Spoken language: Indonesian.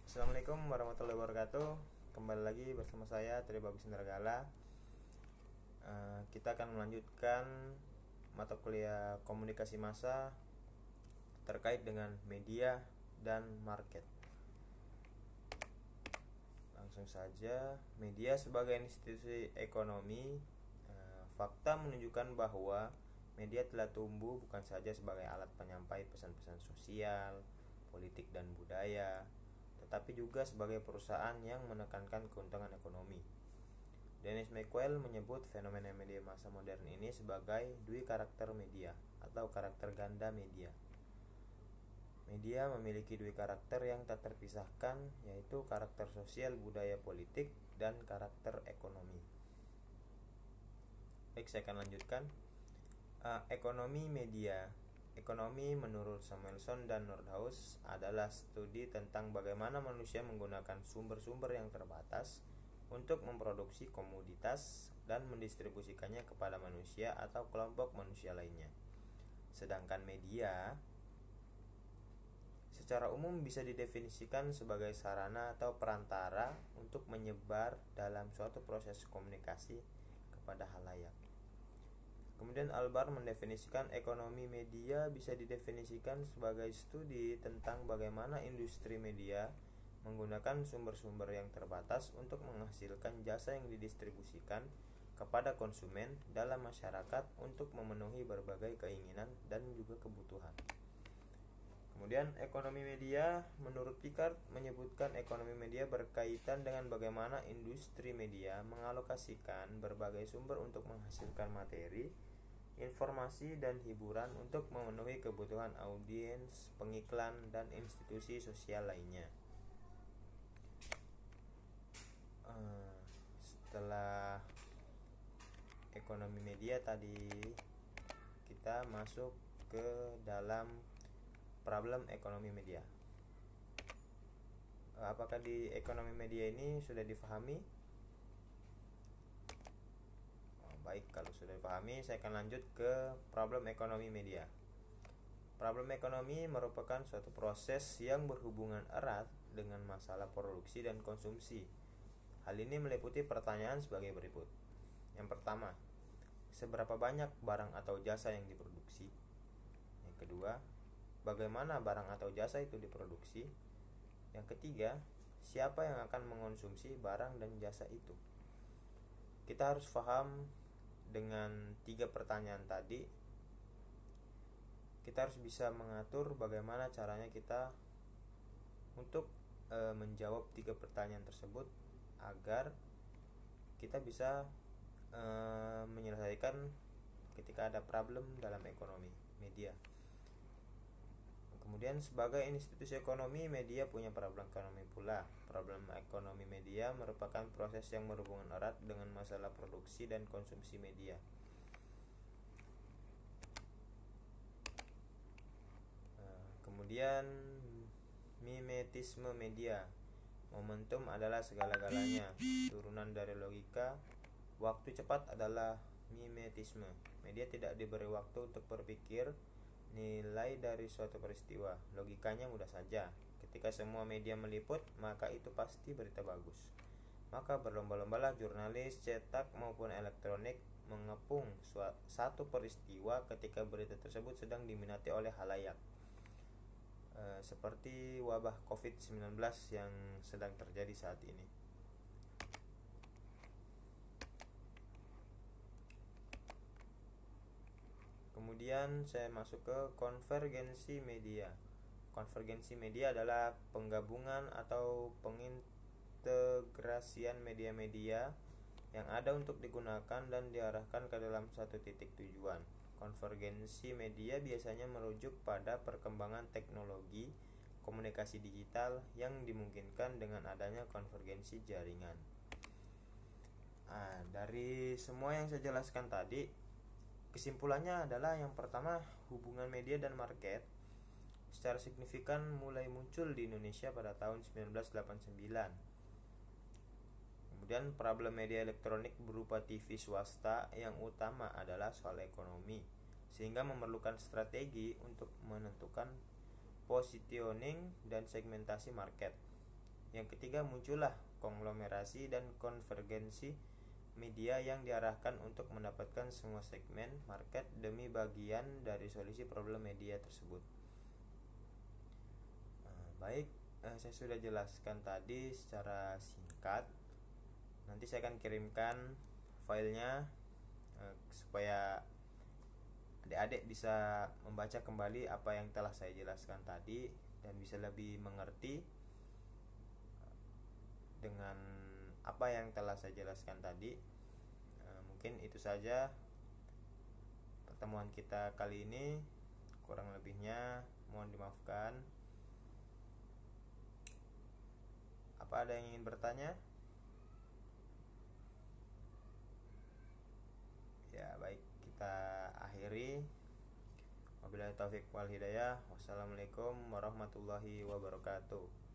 Assalamualaikum warahmatullahi wabarakatuh. Kembali lagi bersama saya Tri Bagus Indragala. Kita akan melanjutkan mata kuliah komunikasi massa terkait dengan media dan market. Langsung saja, media sebagai institusi ekonomi. Fakta menunjukkan bahwa media telah tumbuh bukan saja sebagai alat penyampai pesan-pesan sosial, politik, dan budaya, tetapi juga sebagai perusahaan yang menekankan keuntungan ekonomi. Dennis McQuell menyebut fenomena media massa modern ini sebagai dui karakter media atau karakter ganda media. Media memiliki dui karakter yang tak terpisahkan, yaitu karakter sosial, budaya, politik, dan karakter ekonomi. Baik, saya akan lanjutkan. Ekonomi media. Ekonomi menurut Samuelson dan Nordhaus adalah studi tentang bagaimana manusia menggunakan sumber-sumber yang terbatas untuk memproduksi komoditas dan mendistribusikannya kepada manusia atau kelompok manusia lainnya. Sedangkan media secara umum bisa didefinisikan sebagai sarana atau perantara untuk menyebar dalam suatu proses komunikasi kepada halayak. Kemudian Albar mendefinisikan ekonomi media bisa didefinisikan sebagai studi tentang bagaimana industri media menggunakan sumber-sumber yang terbatas untuk menghasilkan jasa yang didistribusikan kepada konsumen dalam masyarakat untuk memenuhi berbagai keinginan dan juga kebutuhan. Kemudian ekonomi media menurut Picard menyebutkan ekonomi media berkaitan dengan bagaimana industri media mengalokasikan berbagai sumber untuk menghasilkan materi, informasi, dan hiburan untuk memenuhi kebutuhan audiens, pengiklan, dan institusi sosial lainnya. Setelah ekonomi media tadi, kita masuk ke dalam problem ekonomi media. Apakah di ekonomi media ini sudah difahami? Baik, kalau sudah dipahami, saya akan lanjut ke problem ekonomi media. Problem ekonomi merupakan suatu proses yang berhubungan erat dengan masalah produksi dan konsumsi. Hal ini meliputi pertanyaan sebagai berikut. Yang pertama, seberapa banyak barang atau jasa yang diproduksi? Yang kedua, bagaimana barang atau jasa itu diproduksi? Yang ketiga, siapa yang akan mengonsumsi barang dan jasa itu? Kita harus paham dengan 3 pertanyaan tadi. Kita harus bisa mengatur bagaimana caranya kita untuk menjawab 3 pertanyaan tersebut agar kita bisa menyelesaikan ketika ada problem dalam ekonomi media. Kemudian sebagai institusi ekonomi, media punya problem ekonomi pula. Problem ekonomi media merupakan proses yang berhubungan erat dengan masalah produksi dan konsumsi media. Kemudian mimetisme media. Momentum adalah segala-galanya. Turunan dari logika, waktu cepat adalah mimetisme. Media tidak diberi waktu untuk berpikir nilai dari suatu peristiwa. Logikanya mudah saja. Ketika semua media meliput, maka itu pasti berita bagus. Maka berlomba-lombalah jurnalis cetak maupun elektronik mengepung satu peristiwa ketika berita tersebut sedang diminati oleh halayak. Seperti wabah COVID-19 yang sedang terjadi saat ini. Kemudian saya masuk ke konvergensi media. Konvergensi media adalah penggabungan atau pengintegrasian media-media yang ada untuk digunakan dan diarahkan ke dalam satu titik tujuan. Konvergensi media biasanya merujuk pada perkembangan teknologi komunikasi digital yang dimungkinkan dengan adanya konvergensi jaringan. Dari semua yang saya jelaskan tadi, kesimpulannya adalah yang pertama, hubungan media dan market secara signifikan mulai muncul di Indonesia pada tahun 1989. Kemudian problem media elektronik berupa TV swasta yang utama adalah soal ekonomi, sehingga memerlukan strategi untuk menentukan positioning dan segmentasi market. Yang ketiga, muncullah konglomerasi dan konvergensi media yang diarahkan untuk mendapatkan semua segmen market demi bagian dari solusi problem media tersebut. Baik, saya sudah jelaskan tadi secara singkat. Nanti saya akan kirimkan filenya supaya adik-adik bisa membaca kembali apa yang telah saya jelaskan tadi dan bisa lebih mengerti dengan apa yang telah saya jelaskan tadi. Mungkin itu saja pertemuan kita kali ini. Kurang lebihnya mohon dimaafkan. Apa ada yang ingin bertanya? Ya, baik, kita akhiri. Wabillahi taufik wal hidayah. Wassalamualaikum warahmatullahi wabarakatuh.